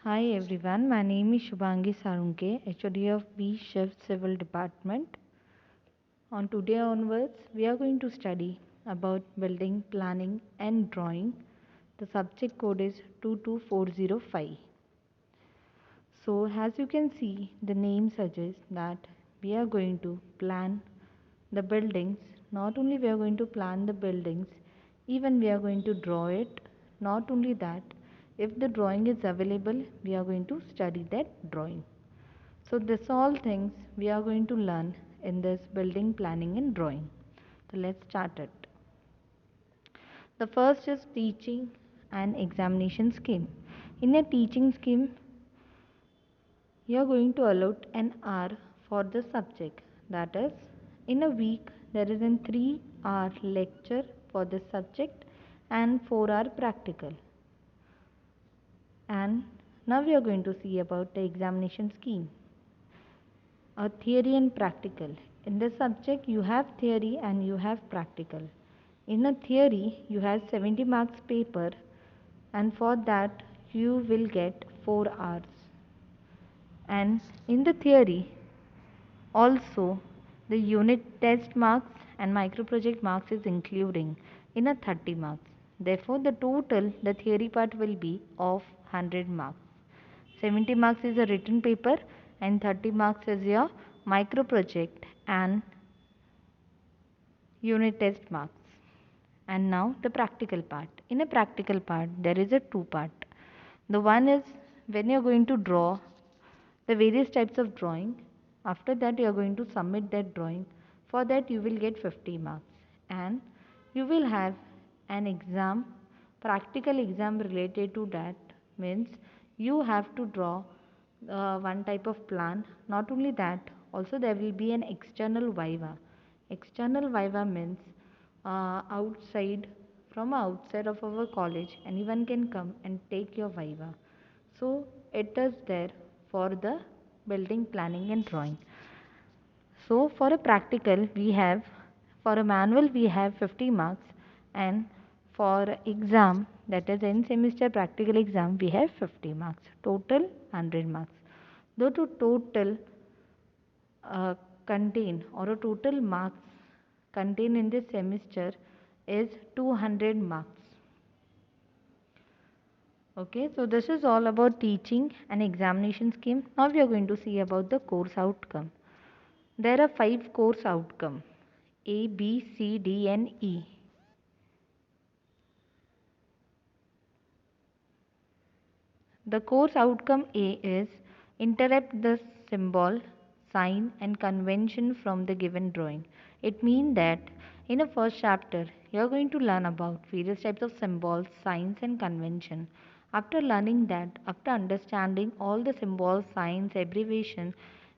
Hi everyone, my name is Shubhangi Sarunke, HOD of B Shift Civil Department. On today onwards, we are going to study about building, planning and drawing. The subject code is 22405. So as you can see, the name suggests that we are going to plan the buildings. Not only we are going to plan the buildings, even we are going to draw it. Not only that, if the drawing is available, we are going to study that drawing. So this all things we are going to learn in this building planning and drawing. So let's start it. The first is teaching and examination scheme. In a teaching scheme, you are going to allot an hour for the subject. That is, in a week there is a 3-hour lecture for the subject and 4-hour practical. And now we are going to see about the examination scheme. A theory and practical. In this subject you have theory and you have practical. In a theory you have 70 marks paper, and for that you will get 4 hours. And in the theory also the unit test marks and micro project marks is including in a 30 marks. Therefore the total the theory part will be of 100 marks. 70 marks is a written paper and 30 marks is your micro project and unit test marks. And now the practical part. In a practical part there is a two part. The one is when you are going to draw the various types of drawing. After that you are going to submit that drawing. For that you will get 50 marks and you will have an exam, practical exam related to that. Means you have to draw one type of plan. Not only that, also there will be an external viva. External viva means outside, from outside of our college anyone can come and take your viva. So it is there for the building planning and drawing. So for a practical we have, for a manual we have 50 marks, and for exam, that is end semester practical exam, we have 50 marks, total 100 marks. Though to total contain, or a total marks contained in this semester is 200 marks. Okay, so this is all about teaching and examination scheme. Now we are going to see about the course outcome. There are 5 course outcome: A, B, C, D and E. The course outcome A is interrupt the symbol, sign and convention from the given drawing. It means that in the first chapter you are going to learn about various types of symbols, signs and convention. After learning that, after understanding all the symbols, signs, abbreviation,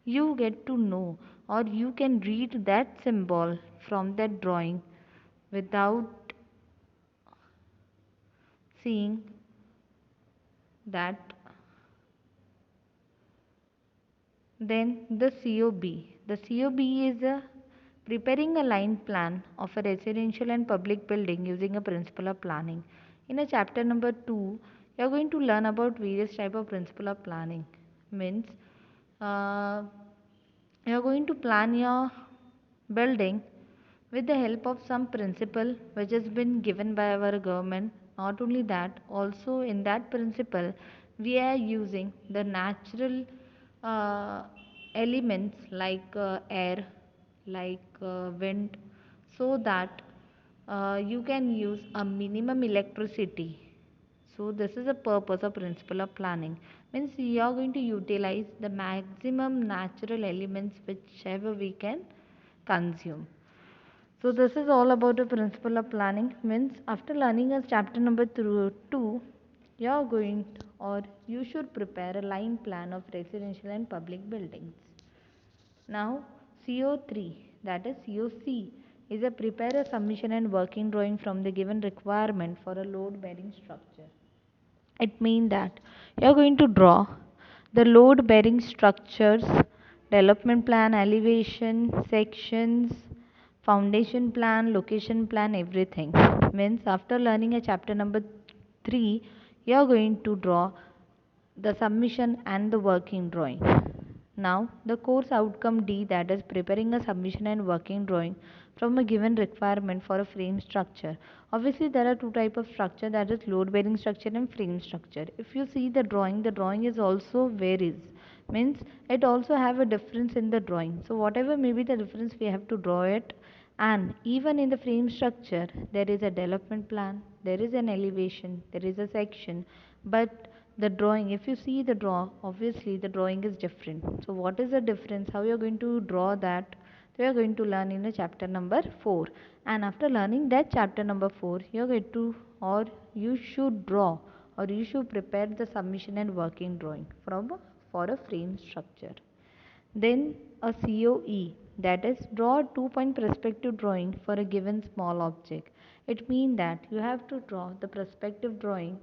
you get to know or you can read that symbol from that drawing without seeing that. Then the COB. The COB is preparing a line plan of a residential and public building using a principle of planning. In a chapter number 2, you are going to learn about various type of principle of planning. Means uh, you are going to plan your building with the help of some principle which has been given by our government. Not only that, also in that principle we are using the natural uh, elements like air, like wind, so that you can use a minimum electricity. So this is the purpose of principle of planning. Means we are going to utilize the maximum natural elements whichever we can consume. So this is all about the principle of planning. Means after learning as chapter number 2, you are going to, or you should prepare a line plan of residential and public buildings. Now CO3, that is COC, is a prepare a submission and working drawing from the given requirement for a load bearing structure. It means that you are going to draw the load bearing structures, development plan, elevation, sections, foundation plan, location plan, everything. Means after learning a chapter number 3, you are going to draw the submission and the working drawing. Now, the course outcome D, that is preparing a submission and working drawing from a given requirement for a frame structure. Obviously, there are two types of structure, that is load bearing structure and frame structure. If you see the drawing is also varies, means it also have a difference in the drawing. So whatever may be the difference, we have to draw it. And even in the frame structure, there is a development plan, there is an elevation, there is a section, but the drawing, if you see the draw, obviously the drawing is different. So what is the difference, how you are going to draw that, we are going to learn in a chapter number 4. And after learning that chapter number 4, you are going to, or you should draw, or you should prepare the submission and working drawing for a frame structure. Then a COE, that is draw a 2-point perspective drawing for a given small object. It means that you have to draw the perspective drawing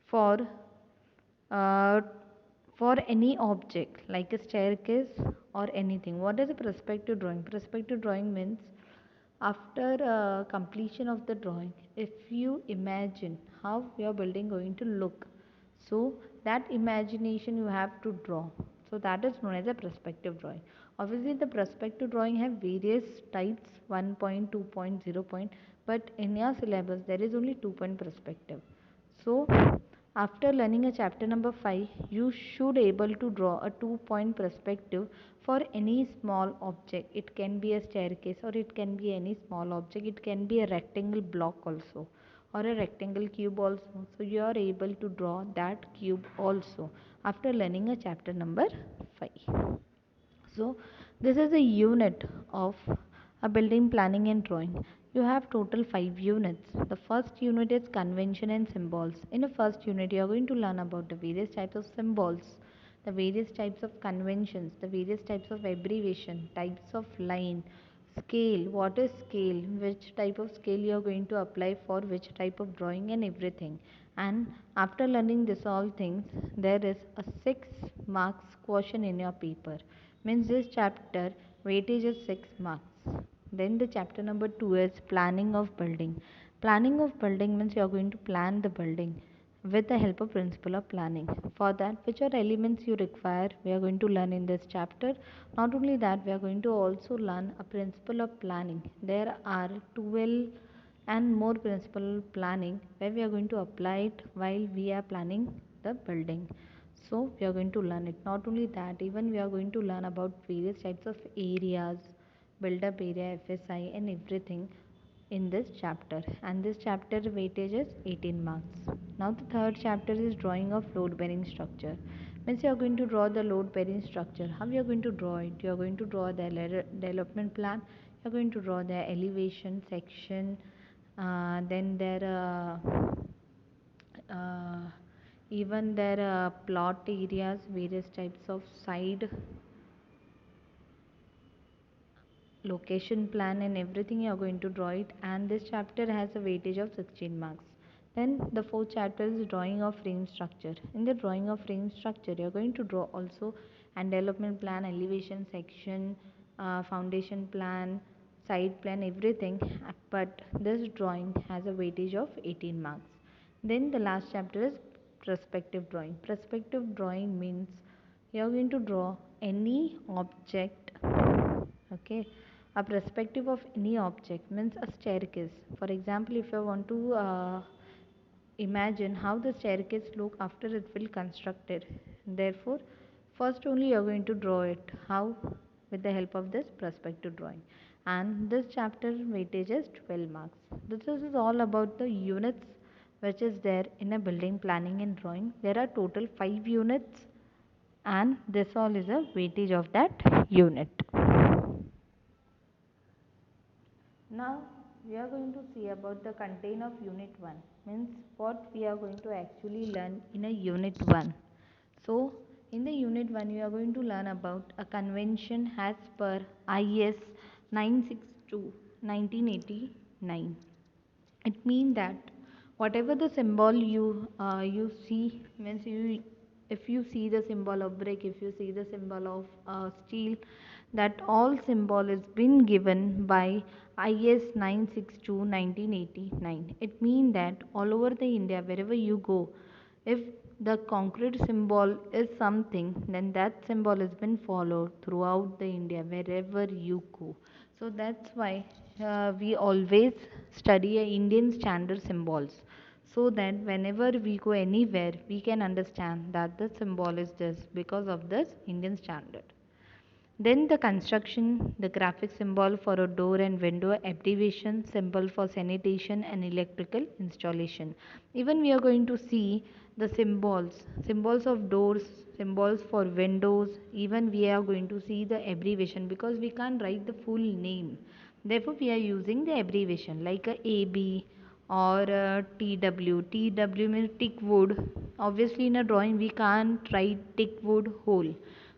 for uh, for any object like a staircase or anything. What is a perspective drawing? Perspective drawing means after completion of the drawing, if you imagine how your building going to look, so that imagination you have to draw. So that is known as a perspective drawing. Obviously, the perspective drawing have various types, 1 point, 2 point, 0 point, but in your syllabus there is only 2-point perspective. So after learning a chapter number 5, you should able to draw a 2-point perspective for any small object. It can be a staircase or it can be any small object. It can be a rectangle block also or a rectangle cube also. So you are able to draw that cube also after learning a chapter number 5. So this is a unit of a building planning and drawing. You have total 5 units. The first unit is convention and symbols. In the first unit, you are going to learn about the various types of symbols, the various types of conventions, the various types of abbreviation, types of line, scale, what is scale, which type of scale you are going to apply for which type of drawing and everything. And after learning this all things, there is a 6 marks question in your paper. Means this chapter weightage is 6 marks. Then the chapter number 2 is planning of building. Planning of building means you are going to plan the building with the help of principle of planning. For that, which are elements you require, we are going to learn in this chapter. Not only that, we are going to also learn a principle of planning. There are 12 and more principle planning where we are going to apply it while we are planning the building. So we are going to learn it. Not only that, even we are going to learn about various types of areas, build up area, FSI and everything in this chapter. And this chapter weightage is 18 marks. Now the third chapter is drawing of load bearing structure. Means you are going to draw the load bearing structure. How you are going to draw it? You are going to draw the development plan. You are going to draw the elevation section. Then there uh, even there are plot areas, various types of side location plan and everything you are going to draw it, and this chapter has a weightage of 16 marks. Then the fourth chapter is drawing of frame structure. In the drawing of frame structure you are going to draw also and development plan, elevation section, foundation plan, side plan, everything, but this drawing has a weightage of 18 marks. Then the last chapter is perspective drawing. Perspective drawing means you are going to draw any object. Okay, a perspective of any object means a staircase. For example, if I want to imagine how the staircase look after it will constructed, therefore first only you are going to draw it. How? With the help of this perspective drawing. And this chapter weightage is 12 marks. This is all about the units which is there in a building planning and drawing. There are total 5 units and this all is a weightage of that unit. Now we are going to see about the content of unit 1, means what we are going to actually learn in a unit 1. So in the unit 1 we are going to learn about a convention as per IS 962 1989. It means that whatever the symbol you see, means you, if you see the symbol of brick, if you see the symbol of steel, that all symbol is been given by IS 962 1989. It means that all over the India wherever you go, if the concrete symbol is something, then that symbol has been followed throughout the India wherever you go. So that's why we always study Indian standard symbols, so that whenever we go anywhere we can understand that the symbol is this because of this Indian standard. Then the construction, the graphic symbol for a door and window, abbreviation symbol for sanitation and electrical installation. Even we are going to see the symbols of doors, symbols for windows. Even we are going to see the abbreviation because we can't write the full name. Therefore, we are using the abbreviation like a AB or a TW. TW means tick wood. Obviously, in a drawing we can't write tick wood whole,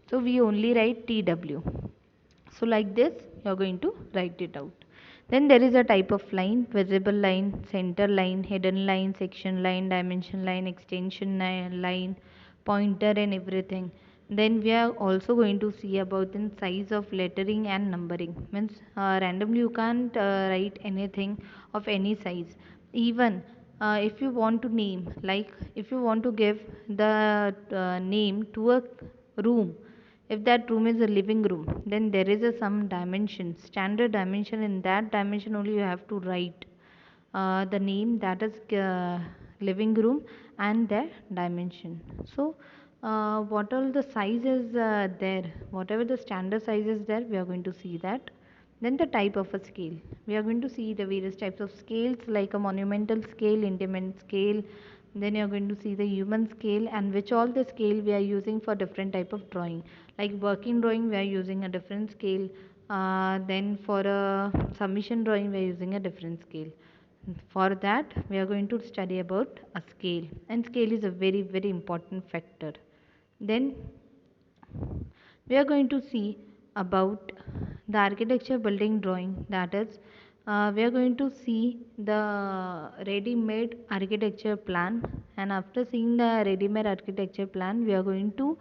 so we only write TW. So like this you are going to write it out. Then there is a type of line: visible line, center line, hidden line, section line, dimension line, extension line, pointer and everything. Then we are also going to see about the size of lettering and numbering. Means randomly you can't write anything of any size. Even if you want to name, like if you want to give the name to a room, if that room is a living room, then there is a some dimension, standard dimension. In that dimension only you have to write the name, that is living room, and their dimension. So what all the sizes there, whatever the standard size is there, we are going to see that. Then the type of a scale, we are going to see the various types of scales like a monumental scale, intimate scale. Then you are going to see the human scale, and which all the scale we are using for different type of drawing. Like working drawing we are using a different scale, then for a submission drawing we are using a different scale. For that we are going to study about a scale, and scale is a very very important factor. Then we are going to see about the architecture building drawing, that is we are going to see the ready made architecture plan. And after seeing the ready made architecture plan we are going to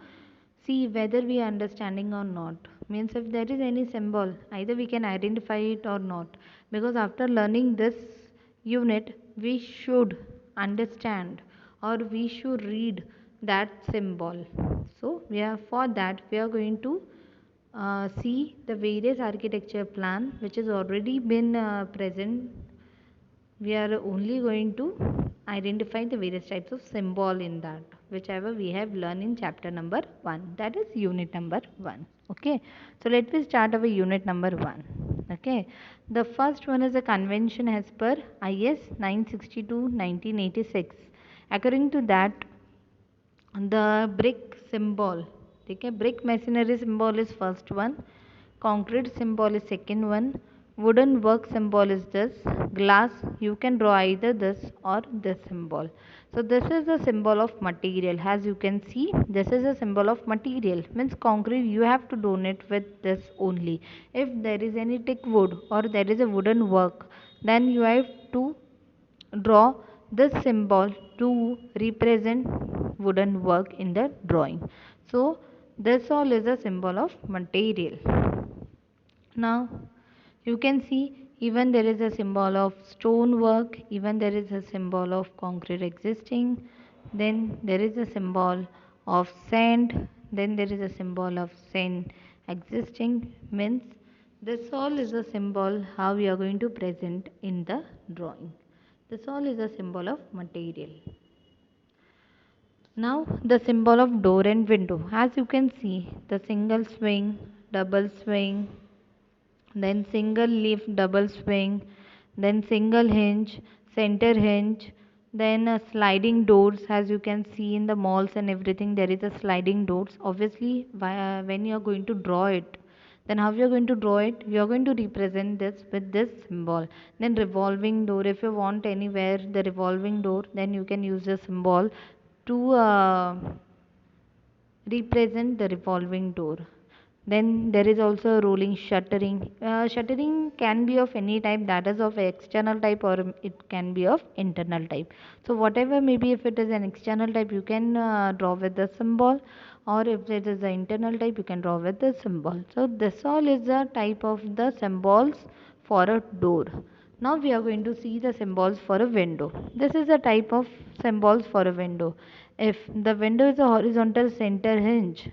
see whether we are understanding or not. Means if there is any symbol, either we can identify it or not, because after learning this unit we should understand or we should read that symbol. So we are, for that we are going to see the various architecture plan which has already been present. We are only going to identify the various types of symbol in that, whichever we have learned in chapter number 1, that is unit number 1. Okay, so let me start our unit number 1. Okay, the first one is a convention as per IS 962 1986. According to that, the brick symbol, okay, brick masonry symbol is first one, concrete symbol is second one, wooden work symbol is this, glass you can draw either this or this symbol. So this is the symbol of material. As you can see, this is a symbol of material, means concrete you have to donate with this only. If there is any thick wood or there is a wooden work, then you have to draw this symbol to represent wooden work in the drawing. So this all is a symbol of material. Now you can see even there is a symbol of stone work, even there is a symbol of concrete existing, then there is a symbol of sand, then there is a symbol of sand existing. Means this all is a symbol how we are going to present in the drawing. This all is a symbol of material. Now the symbol of door and window. As you can see, the single swing, double swing, then single leaf double swing, then single hinge, center hinge, then sliding doors. As you can see in the malls and everything, there is a sliding doors. Obviously when you are going to draw it, then how you are going to draw it, you are going to represent this with this symbol. Then revolving door, if you want anywhere the revolving door, then you can use the symbol to represent the revolving door. Then there is also rolling shuttering. Shuttering can be of any type, that is of external type or it can be of internal type. So whatever maybe, if it is an external type you can draw with the symbol, or if it is the internal type you can draw with the symbol. So this all is the type of the symbols for a door. Now we are going to see the symbols for a window. This is a type of symbols for a window. If the window is a horizontal center hinge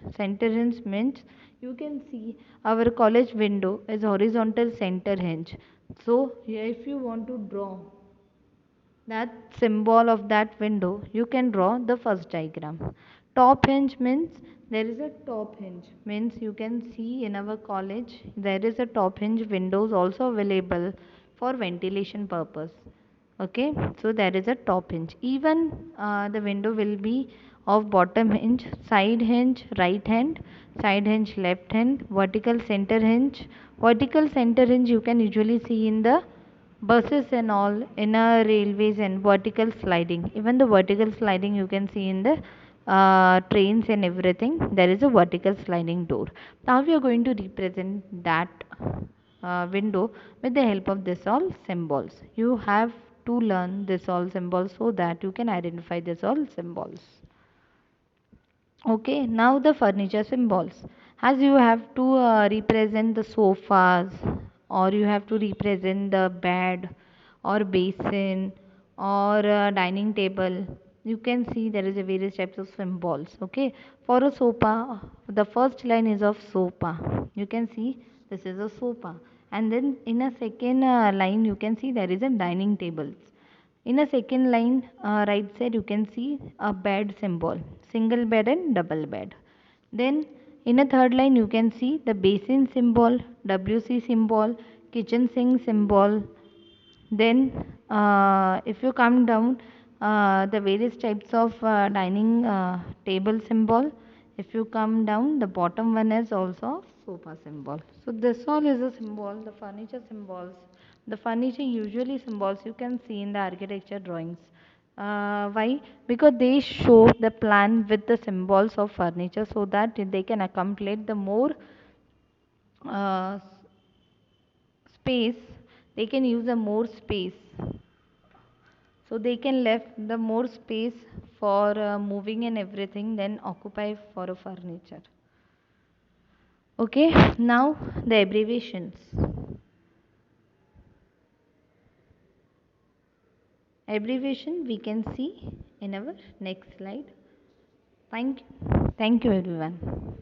means you can see our college window is horizontal center hinge. So if you want to draw that symbol of that window, you can draw the first diagram. Top hinge means there is a top hinge, means you can see in our college there is a top hinge windows also available for ventilation purpose. Okay, so there is a top hinge. Even the window will be of bottom hinge, side hinge right hand, side hinge left hand, vertical center hinge. Vertical center hinge you can usually see in the buses and all, in a railways, and vertical sliding. Even the vertical sliding you can see in the trains and everything. There is a vertical sliding door. Now we are going to represent that window with the help of this all symbols. You have to learn this all symbols so that you can identify this all symbols. Okay, now the furniture symbols. As you have to represent the sofas, or you have to represent the bed or basin or dining table. You can see there is a various types of symbols. Okay, for a sofa, the first line is of sofa. You can see this is a sofa, and then in a second line you can see there is a dining table. In a second line, right side, you can see a bed symbol, single bed and double bed. Then in a third line, you can see the basin symbol, WC symbol, kitchen sink symbol. Then, if you come down, the various types of dining table symbol. If you come down, the bottom one is also sofa symbol. So this all is a symbol, the furniture symbols. The furniture usually symbols you can see in the architecture drawings. Why? Because they show the plan with the symbols of furniture so that they can accomplish the more uh, space. They can use a more space, so they can left the more space for moving and everything than occupy for a furniture. Okay, now the abbreviations. Abbreviation we can see in our next slide. Thank you everyone.